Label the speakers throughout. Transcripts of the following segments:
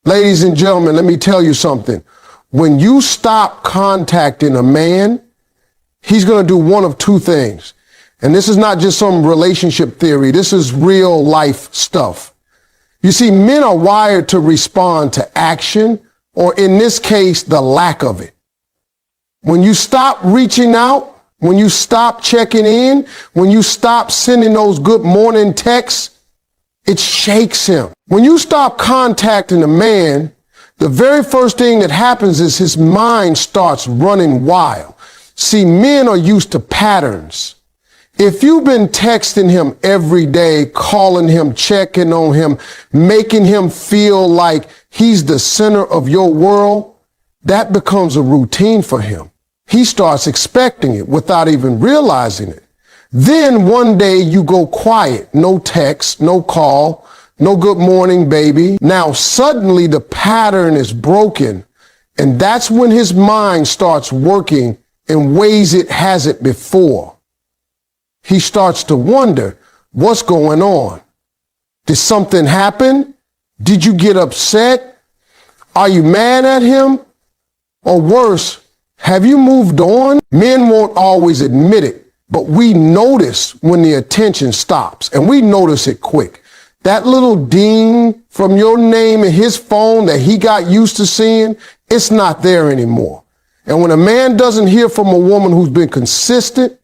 Speaker 1: Ladies and gentlemen, let me tell you something. When you stop contacting a man, he's going to do one of two things. And this is not just some relationship theory. This is real life stuff. You see, men are wired to respond to action, or in this case, the lack of it. When you stop reaching out, when you stop checking in, when you stop sending those good morning texts, it shakes him. When you stop contacting a man, the very first thing that happens is his mind starts running wild. See, men are used to patterns. If you've been texting him every day, calling him, checking on him, making him feel like he's the center of your world, that becomes a routine for him. He starts expecting it without even realizing it. Then one day you go quiet, no text, no call, no good morning, baby. Now suddenly the pattern is broken, and that's when his mind starts working in ways it hasn't before. He starts to wonder, what's going on? Did something happen? Did you get upset? Are you mad at him? Or worse, have you moved on? Men won't always admit it, but we notice when the attention stops, and we notice it quick. That little ding from your name in his phone that he got used to seeing, it's not there anymore. And when a man doesn't hear from a woman who's been consistent,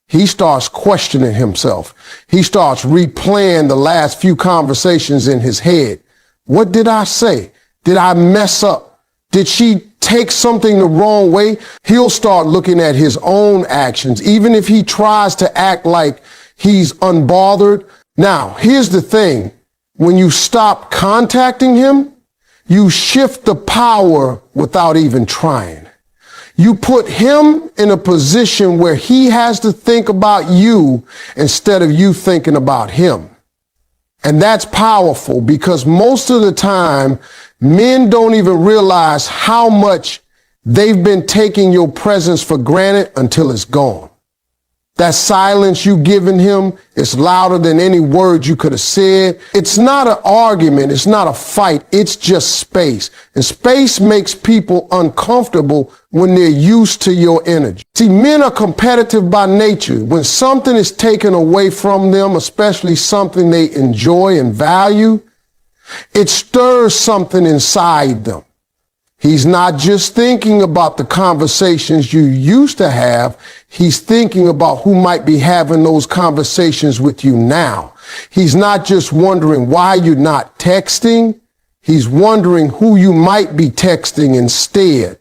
Speaker 1: he starts questioning himself. He starts replaying the last few conversations in his head. What did I say? Did I mess up? Did she take something the wrong way? He'll start looking at his own actions, even if he tries to act like he's unbothered. Now, here's the thing. When you stop contacting him, you shift the power without even trying. You put him in a position where he has to think about you instead of you thinking about him. And that's powerful because most of the time, men don't even realize how much they've been taking your presence for granted until it's gone. That silence you've given him is louder than any words you could have said. It's not an argument. It's not a fight. It's just space. And space makes people uncomfortable when they're used to your energy. See, men are competitive by nature. When something is taken away from them, especially something they enjoy and value, it stirs something inside them. He's not just thinking about the conversations you used to have. He's thinking about who might be having those conversations with you now. He's not just wondering why you're not texting. He's wondering who you might be texting instead.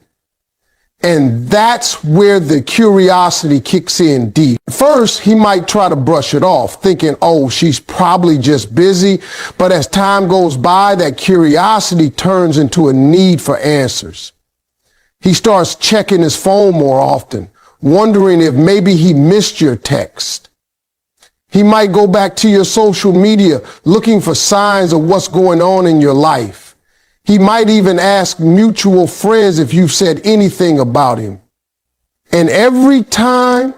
Speaker 1: And that's where the curiosity kicks in deep. First, he might try to brush it off, thinking, oh, she's probably just busy. But as time goes by, that curiosity turns into a need for answers. He starts checking his phone more often, wondering if maybe he missed your text. He might go back to your social media looking for signs of what's going on in your life. He might even ask mutual friends if you've said anything about him. And every time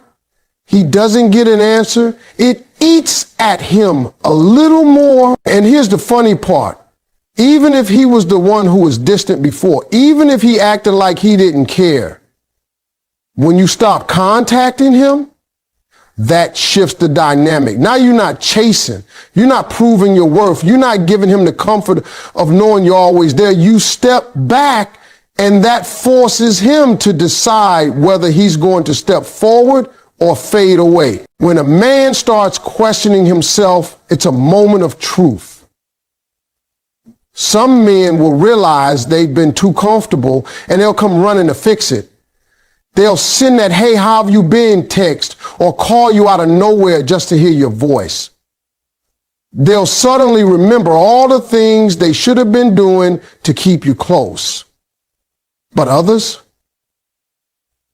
Speaker 1: he doesn't get an answer, it eats at him a little more. And here's the funny part. Even if he was the one who was distant before, even if he acted like he didn't care, when you stop contacting him, that shifts the dynamic. Now you're not chasing. You're not proving your worth. You're not giving him the comfort of knowing you're always there. You step back, and that forces him to decide whether he's going to step forward or fade away. When a man starts questioning himself, it's a moment of truth. Some men will realize they've been too comfortable, and they'll come running to fix it. They'll send that, hey, how have you been text, or call you out of nowhere just to hear your voice. They'll suddenly remember all the things they should have been doing to keep you close. But others,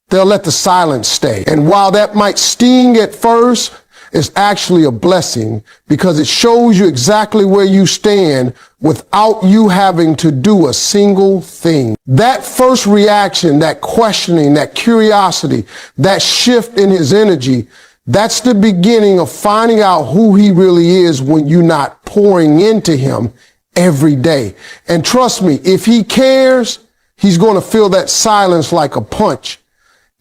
Speaker 1: they'll let the silence stay. And while that might sting at first, it's actually a blessing because it shows you exactly where you stand without you having to do a single thing. That first reaction, that questioning, that curiosity, that shift in his energy, that's the beginning of finding out who he really is when you're not pouring into him every day. And trust me, if he cares, he's going to feel that silence like a punch.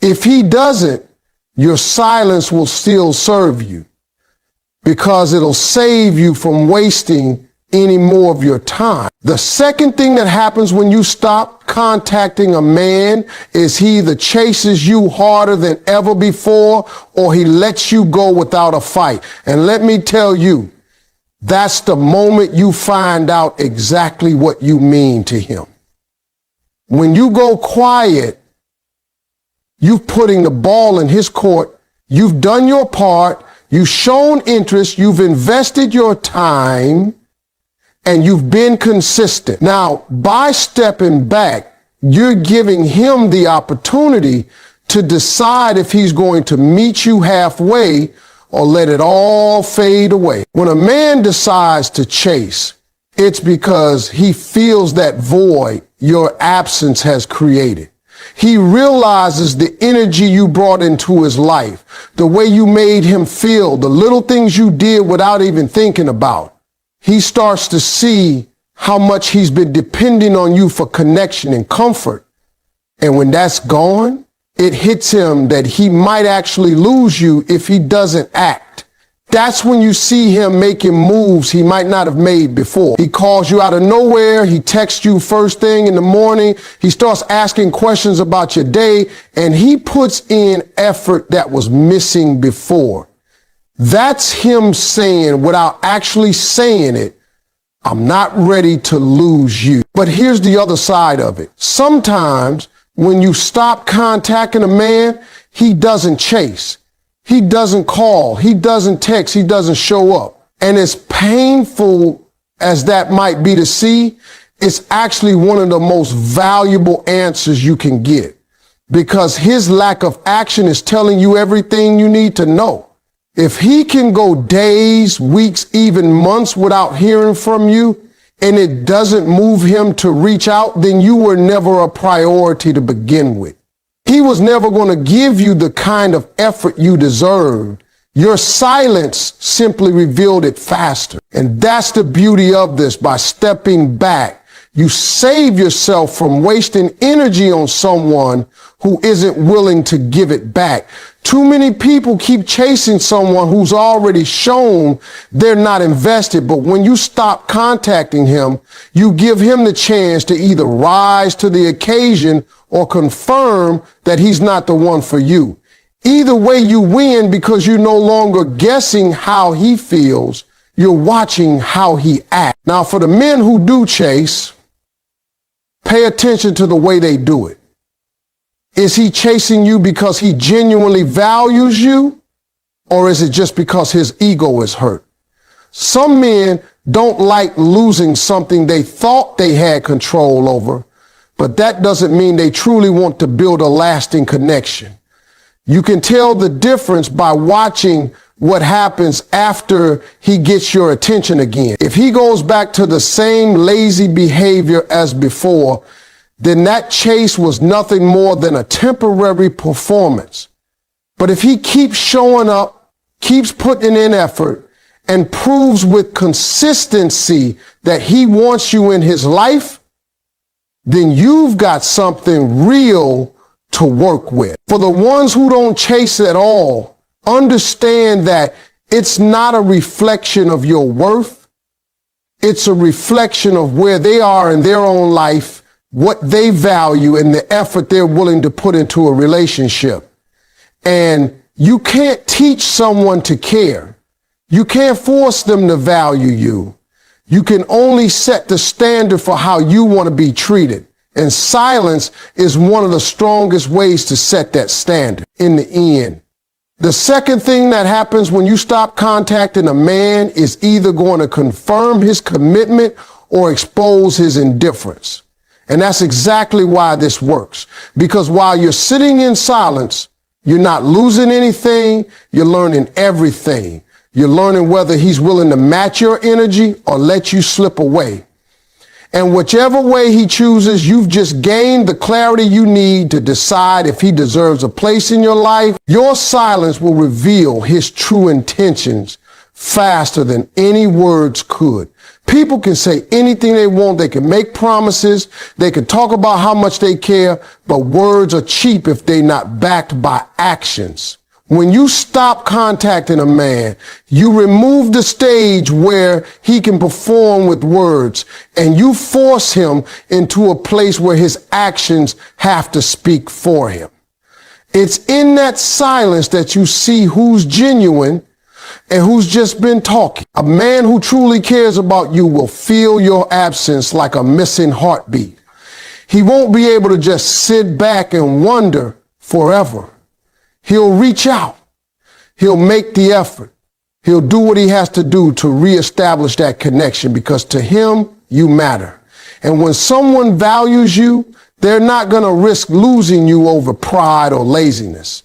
Speaker 1: If he doesn't, your silence will still serve you because it'll save you from wasting any more of your time. The second thing that happens when you stop contacting a man is he either chases you harder than ever before or he lets you go without a fight. And let me tell you, that's the moment you find out exactly what you mean to him. When you go quiet, you're putting the ball in his court. You've done your part. You've shown interest. You've invested your time and you've been consistent. Now, by stepping back, you're giving him the opportunity to decide if he's going to meet you halfway or let it all fade away. When a man decides to chase, it's because he feels that void your absence has created. He realizes the energy you brought into his life, the way you made him feel, the little things you did without even thinking about. He starts to see how much he's been depending on you for connection and comfort. And when that's gone, it hits him that he might actually lose you if he doesn't act. That's when you see him making moves he might not have made before. He calls you out of nowhere. He texts you first thing in the morning. He starts asking questions about your day, and he puts in effort that was missing before. That's him saying, without actually saying it, I'm not ready to lose you. But here's the other side of it. Sometimes when you stop contacting a man, he doesn't chase. He doesn't call. He doesn't text. He doesn't show up. And as painful as that might be to see, it's actually one of the most valuable answers you can get because his lack of action is telling you everything you need to know. If he can go days, weeks, even months without hearing from you, and it doesn't move him to reach out, then you were never a priority to begin with. He was never going to give you the kind of effort you deserved. Your silence simply revealed it faster. And that's the beauty of this. By stepping back, you save yourself from wasting energy on someone who isn't willing to give it back. Too many people keep chasing someone who's already shown they're not invested. But when you stop contacting him, you give him the chance to either rise to the occasion or confirm that he's not the one for you. Either way, you win because you're no longer guessing how he feels. You're watching how he acts. Now, for the men who do chase, pay attention to the way they do it. Is he chasing you because he genuinely values you, or is it just because his ego is hurt? Some men don't like losing something they thought they had control over, but that doesn't mean they truly want to build a lasting connection. You can tell the difference by watching what happens after he gets your attention again. If he goes back to the same lazy behavior as before, then that chase was nothing more than a temporary performance. But if he keeps showing up, keeps putting in effort, and proves with consistency that he wants you in his life, then you've got something real to work with. For the ones who don't chase at all, understand that it's not a reflection of your worth. It's a reflection of where they are in their own life, what they value, and the effort they're willing to put into a relationship. And you can't teach someone to care. You can't force them to value you. You can only set the standard for how you want to be treated. And silence is one of the strongest ways to set that standard in the end. The second thing that happens when you stop contacting a man is either going to confirm his commitment or expose his indifference. And that's exactly why this works. Because while you're sitting in silence, you're not losing anything. You're learning everything. You're learning whether he's willing to match your energy or let you slip away. And whichever way he chooses, you've just gained the clarity you need to decide if he deserves a place in your life. Your silence will reveal his true intentions faster than any words could. People can say anything they want. They can make promises. They can talk about how much they care, but words are cheap if they're not backed by actions. When you stop contacting a man, you remove the stage where he can perform with words, and you force him into a place where his actions have to speak for him. It's in that silence that you see who's genuine and who's just been talking. A man who truly cares about you will feel your absence like a missing heartbeat. He won't be able to just sit back and wonder forever. He'll reach out. He'll make the effort. He'll do what he has to do to reestablish that connection, because to him, you matter. And when someone values you, they're not going to risk losing you over pride or laziness.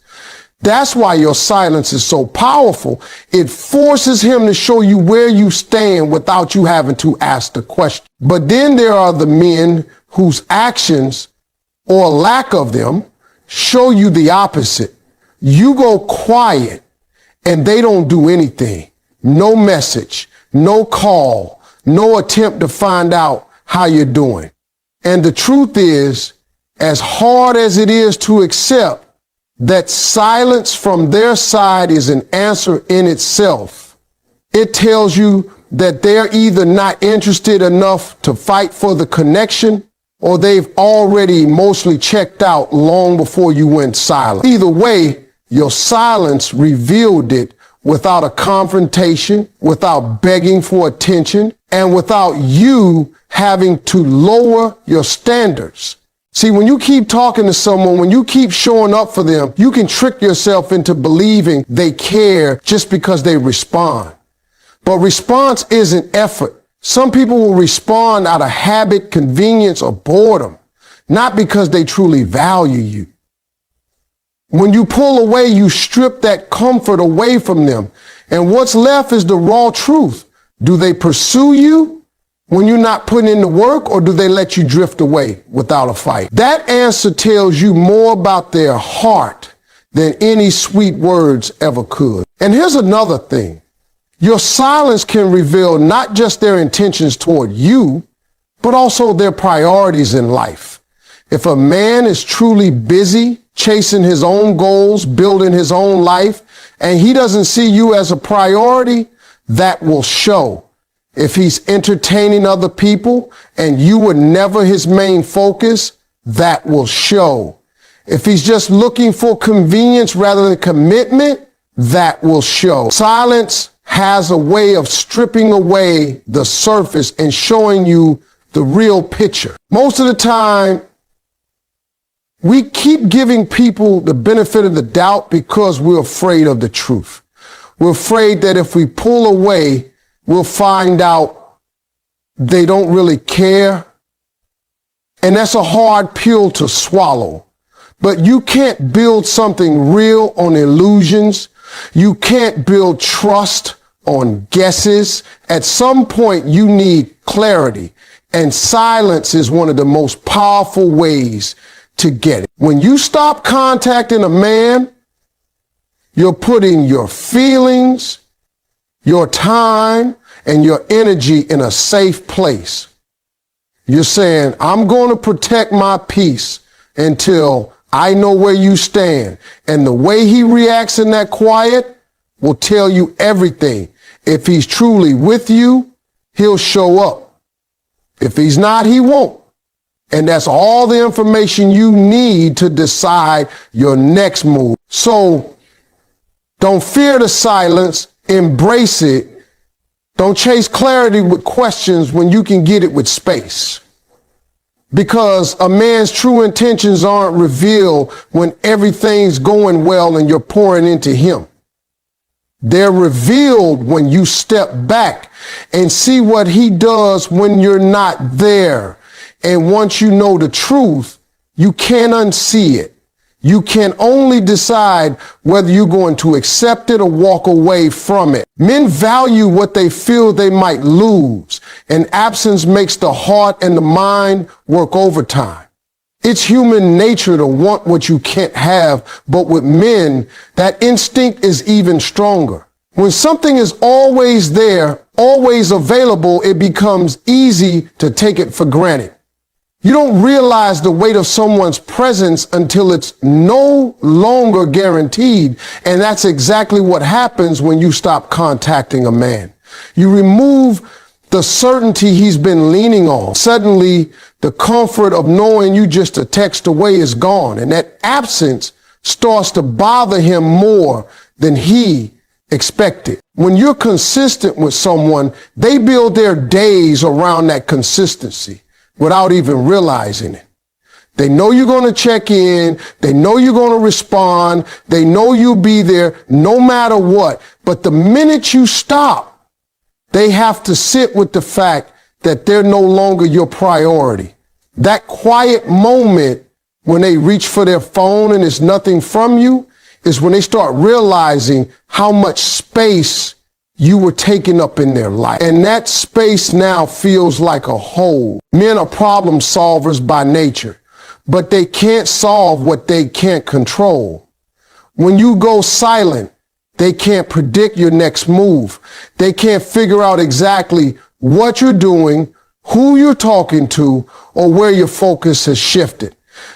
Speaker 1: That's why your silence is so powerful. It forces him to show you where you stand without you having to ask the question. But then there are the men whose actions, or lack of them, show you the opposite. You go quiet and they don't do anything. No message, no call, no attempt to find out how you're doing. And the truth is, as hard as it is to accept, that silence from their side is an answer in itself. It tells you that they're either not interested enough to fight for the connection, or they've already emotionally checked out long before you went silent. Either way, your silence revealed it without a confrontation, without begging for attention, and without you having to lower your standards. See, when you keep talking to someone, when you keep showing up for them, you can trick yourself into believing they care just because they respond. But response isn't effort. Some people will respond out of habit, convenience, or boredom, not because they truly value you. When you pull away, you strip that comfort away from them. And what's left is the raw truth. Do they pursue you when you're not putting in the work, or do they let you drift away without a fight? That answer tells you more about their heart than any sweet words ever could. And here's another thing. Your silence can reveal not just their intentions toward you, but also their priorities in life. If a man is truly busy chasing his own goals, building his own life, and he doesn't see you as a priority, that will show. If he's entertaining other people and you were never his main focus, that will show. If he's just looking for convenience rather than commitment, that will show. Silence has a way of stripping away the surface and showing you the real picture. Most of the time, we keep giving people the benefit of the doubt because we're afraid of the truth. We're afraid that if we pull away, we'll find out they don't really care. And that's a hard pill to swallow. But you can't build something real on illusions. You can't build trust on guesses. At some point, you need clarity. And silence is one of the most powerful ways to get it. When you stop contacting a man, you're putting your feelings, your time, and your energy in a safe place. You're saying, I'm going to protect my peace until I know where you stand. And the way he reacts in that quiet will tell you everything. If he's truly with you, he'll show up. If he's not, he won't. And that's all the information you need to decide your next move. So don't fear the silence, embrace it. Don't chase clarity with questions when you can get it with space. Because a man's true intentions aren't revealed when everything's going well and you're pouring into him. They're revealed when you step back and see what he does when you're not there. And once you know the truth, you can't unsee it. You can only decide whether you're going to accept it or walk away from it. Men value what they feel they might lose, and absence makes the heart and the mind work overtime. It's human nature to want what you can't have, but with men, that instinct is even stronger. When something is always there, always available, it becomes easy to take it for granted. You don't realize the weight of someone's presence until it's no longer guaranteed. And that's exactly what happens when you stop contacting a man. You remove the certainty he's been leaning on. Suddenly, the comfort of knowing you just a text away is gone. And that absence starts to bother him more than he expected. When you're consistent with someone, they build their days around that consistency without even realizing it. They know you're going to check in. They know you're going to respond. They know you'll be there no matter what. But the minute you stop, they have to sit with the fact that they're no longer your priority. That quiet moment when they reach for their phone and it's nothing from you is when they start realizing how much space you were taking up in their life. And that space now feels like a hole. Men are problem solvers by nature, but they can't solve what they can't control. When you go silent, they can't predict your next move. They can't figure out exactly what you're doing, who you're talking to, or where your focus has shifted.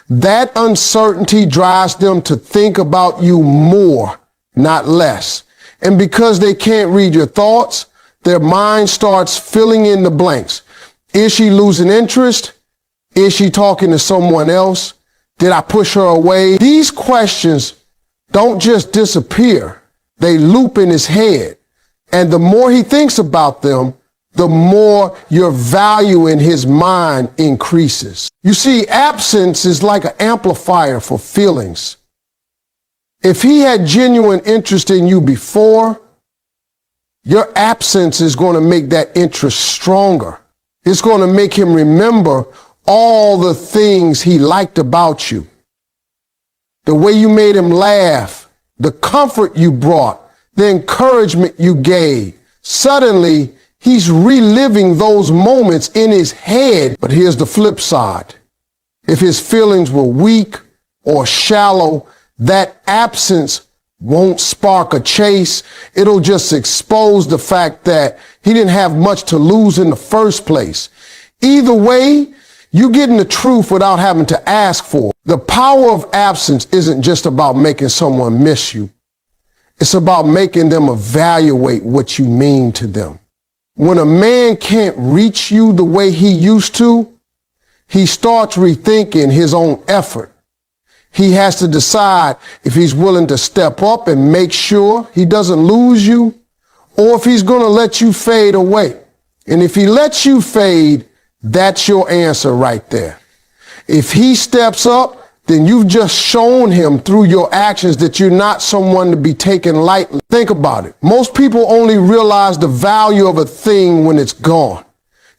Speaker 1: That uncertainty drives them to think about you more, not less. And because they can't read your thoughts, their mind starts filling in the blanks. Is she losing interest? Is she talking to someone else? Did I push her away? These questions don't just disappear. They loop in his head. And the more he thinks about them, the more your value in his mind increases. You see, absence is like an amplifier for feelings. If he had genuine interest in you before, your absence is going to make that interest stronger. It's going to make him remember all the things he liked about you. The way you made him laugh, the comfort you brought, the encouragement you gave. Suddenly, he's reliving those moments in his head. But here's the flip side. If his feelings were weak or shallow, that absence won't spark a chase. It'll just expose the fact that he didn't have much to lose in the first place. Either way, you're getting the truth without having to ask for it. The power of absence isn't just about making someone miss you. It's about making them evaluate what you mean to them. When a man can't reach you the way he used to, he starts rethinking his own effort. He has to decide if he's willing to step up and make sure he doesn't lose you, or if he's going to let you fade away. And if he lets you fade, that's your answer right there. If he steps up, then you've just shown him through your actions that you're not someone to be taken lightly. Think about it. Most people only realize the value of a thing when it's gone.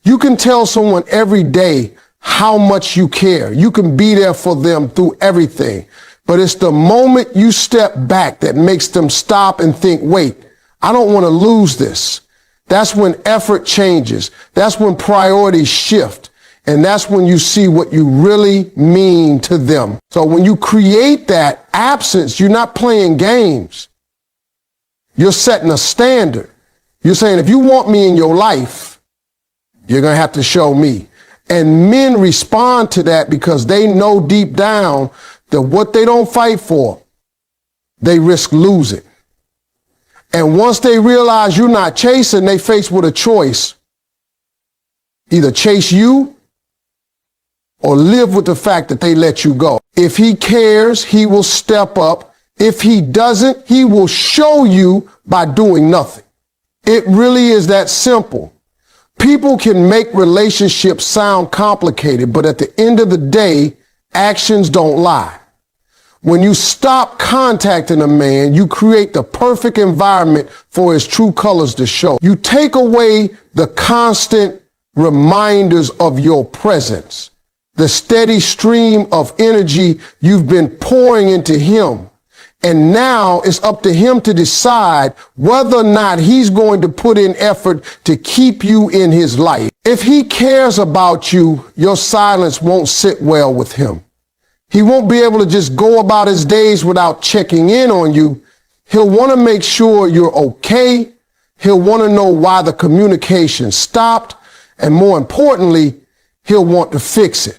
Speaker 1: You can tell someone every day how much you care. You can be there for them through everything. But it's the moment you step back that makes them stop and think, wait, I don't want to lose this. That's when effort changes. That's when priorities shift. And that's when you see what you really mean to them. So when you create that absence, you're not playing games. You're setting a standard. You're saying, if you want me in your life, you're going to have to show me. And men respond to that because they know deep down that what they don't fight for, they risk losing. And once they realize you're not chasing, they face with a choice. Either chase you or live with the fact that they let you go. If he cares, he will step up. If he doesn't, he will show you by doing nothing. It really is that simple. People can make relationships sound complicated, but at the end of the day, actions don't lie. When you stop contacting a man, you create the perfect environment for his true colors to show. You take away the constant reminders of your presence, the steady stream of energy you've been pouring into him. And now it's up to him to decide whether or not he's going to put in effort to keep you in his life. If he cares about you, your silence won't sit well with him. He won't be able to just go about his days without checking in on you. He'll want to make sure you're okay, He'll want to know why the communication stopped, and more importantly, he'll want to fix it.